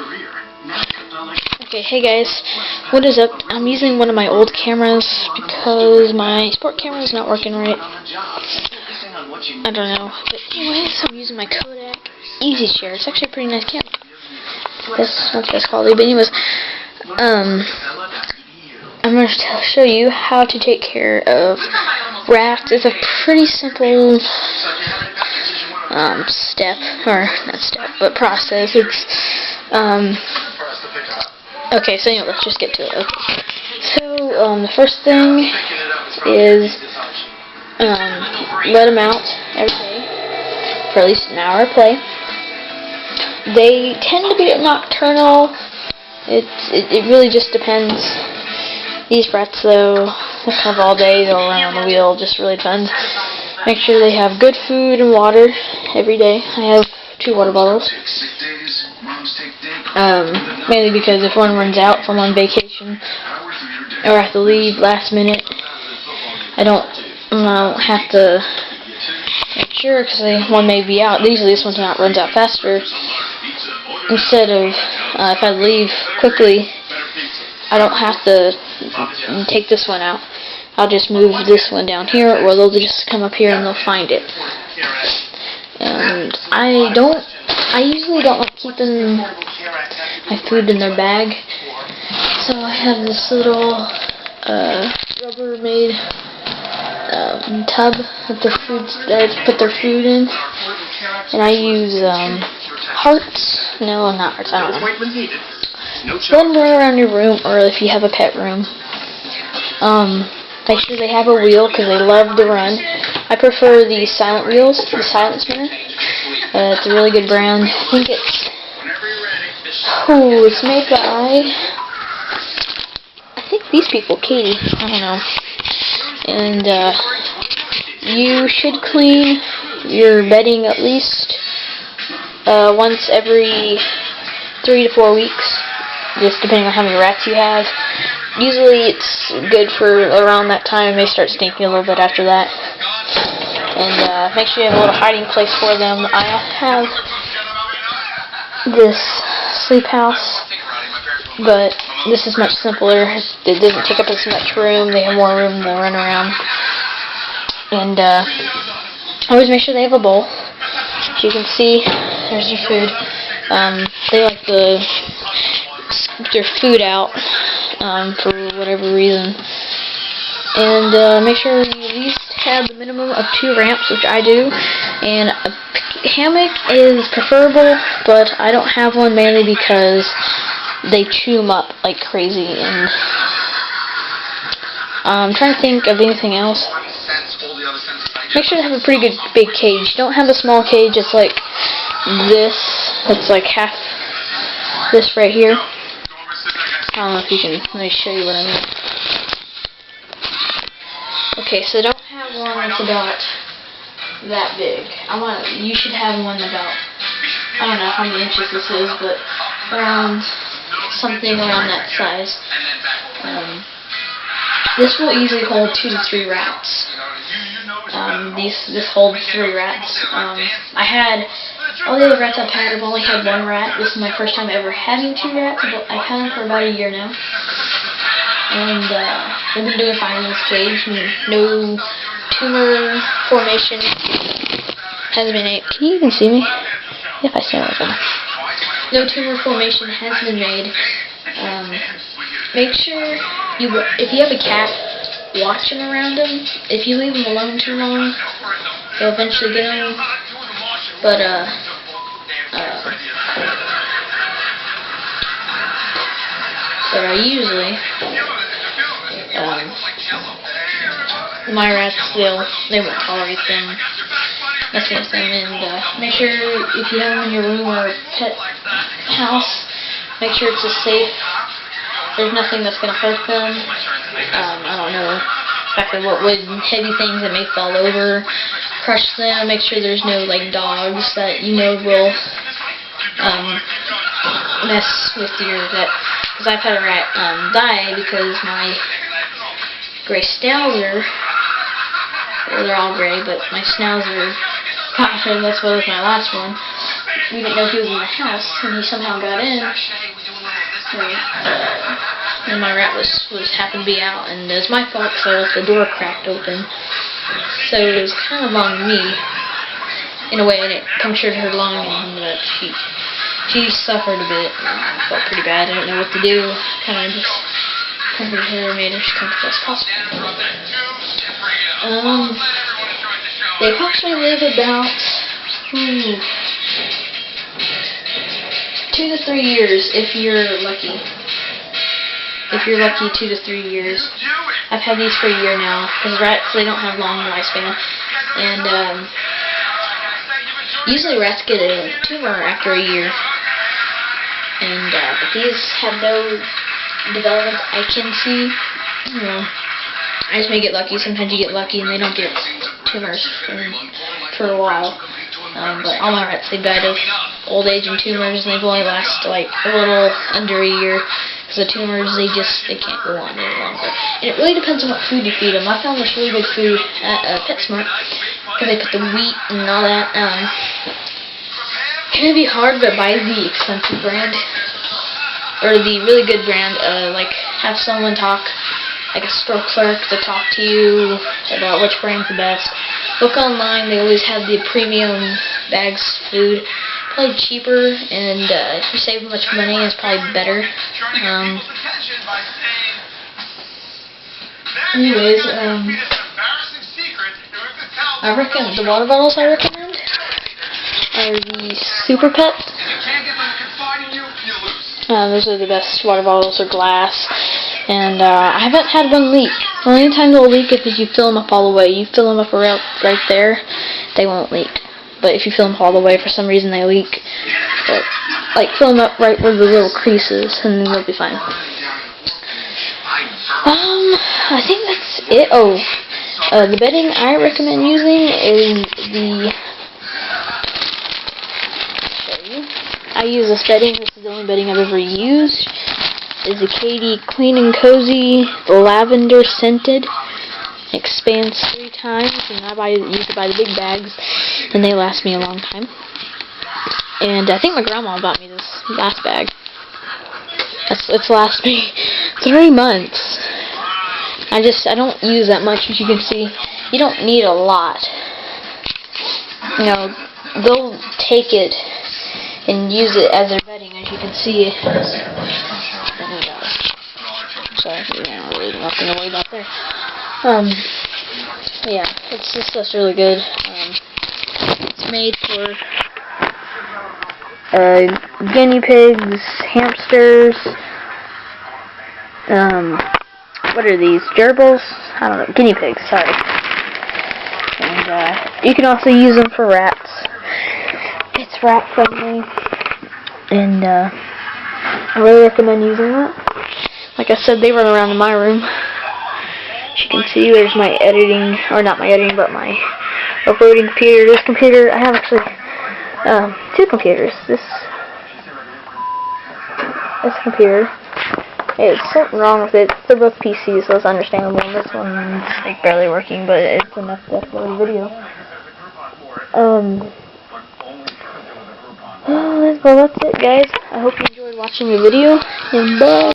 Okay, hey guys, what is up? I'm using one of my old cameras because my sport camera is not working right. I don't know. But anyways, I'm using my Kodak Easy Share. It's actually a pretty nice camera. That's not the best quality, but anyways, I'm going to show you how to take care of rats. It's a pretty simple process. It's okay, so anyway, let's just get to it. Okay. So the first thing is let them out every day for at least an hour of play. They tend to be nocturnal. It really just depends. These rats, though, they kind of all day, they'll run on the wheel, just really depends. Make sure they have good food and water every day. I have 2 water bottles. Mainly because if one runs out, if I'm on vacation or I have to leave last minute, I don't have to make sure because one may be out. Usually this one runs out faster. Instead of if I leave quickly, I don't have to take this one out. I'll just move this one down here, or they'll just come up here and they'll find it. And I usually don't like keeping my food in their bag, so I have this little Rubbermaid tub that I put their food in, and I use hearts. No, not hearts. I don't know. One more around your room, or if you have a pet room. Make sure they have a wheel because they love to run. I prefer the silent wheels, the silent spinner. It's a really good brand. I think it's made by, I think these people, Katie. I don't know. And you should clean your bedding at least once every 3 to 4 weeks, just depending on how many rats you have. Usually it's good for around that time. They start stinking a little bit after that. And make sure you have a little hiding place for them. I have this sleep house, but this is much simpler. It doesn't take up as much room. They have more room to run around. And always make sure they have a bowl. As you can see, there's your food. They like to scoop their food out for whatever reason. And make sure you at least have the minimum of 2 ramps, which I do. And a hammock is preferable, but I don't have one mainly because they chew them up like crazy. And I'm trying to think of anything else. Make sure to have a pretty good big cage. Don't have a small cage. It's like this. It's like half this right here. I don't know if you can, let me show you what I mean. Okay, so don't have one that's about that big. You should have one about, I don't know how many inches this is, but around something around that size. This will easily hold 2 to 3 rats. This holds 3 rats. I had all the other rats I've had, I've only had 1 rat. This is my first time ever having 2 rats. I've had them for about a year now. And they've been doing fine in this cage. No tumor formation has been made. Can you even see me? If I stand like that. No tumor formation has been made. Make sure, if you have a cat, watch them around them. If you leave them alone too long, they'll eventually get them. But usually, my rats, they won't tolerate them, messing with them. And make sure if you have them in your room or pet house, make sure it's safe. There's nothing that's going to hurt them. I don't know exactly what heavy things that may fall over, crush them. Make sure there's no like dogs that will mess with your vet. Because I've had a rat die because my gray schnauzer, well, they're all gray, but my schnauzer, that's what was my last one, we didn't know he was in the house, and he somehow got in. And my rat was happened to be out, and it was my fault because I left the door cracked open. So it was kind of on me, in a way, and it punctured her lung, and she suffered a bit. I felt pretty bad. I didn't know what to do. Kind of just comforted her, made her as comfortable as possible. They approximately live about 2 to 3 years if you're lucky. If you're lucky, 2 to 3 years. I've had these for a year now, because rats, they don't have long lifespan. And usually rats get a tumor after a year. And but these have no development I can see. You know, I just may get lucky. Sometimes you get lucky and they don't get tumors for a while. But all my rats, they died of old age and tumors, and they've only lasted like a little under a year. Because the tumors, they can't go on any longer. And it really depends on what food you feed them. I found this really good food at PetSmart, because they put the wheat and all that. It's going to be hard to buy the expensive brand, or the really good brand. Like, have someone talk, like a store clerk, to talk to you about which brand's the best. Look online, they always have the premium bags food. Probably cheaper, and if you save much money, it's probably better. Anyways, I recommend the water bottles. I recommend are the Super Pet. Those are the best water bottles. Are glass, and I haven't had one leak. The only time they'll leak is if you fill them up all the way. You fill them up right there, they won't leak. But if you fill them all the way, for some reason they leak. But, like, fill them up right where the little crease is, and then they'll be fine. I think that's it. Oh, the bedding I recommend using is I use this bedding. This is the only bedding I've ever used. Is the Katie Clean and Cozy, the lavender scented. Expands 3 times, and I used to buy the big bags, and they last me a long time. And I think my grandma bought me this last bag. It's lasted me 3 months. I don't use that much, as you can see. You don't need a lot. You know, they'll take it and use it as their bedding, as you can see. Sorry, really nothing to worry about there. Yeah, this stuff's really good. It's made for guinea pigs, hamsters. What are these? Gerbils? I don't know. Guinea pigs. Sorry. And you can also use them for rats. It's rat friendly, and I really recommend using that. Like I said, they run around in my room. As you can see, there's my editing, or not my editing, but my uploading computer. This computer, I have actually 2 computers. This computer, it's something wrong with it. They're both PCs, so it's understandable. And this one's like barely working, but it's enough to upload a video. Well, that's it, guys. I hope you enjoyed watching the video, and bye.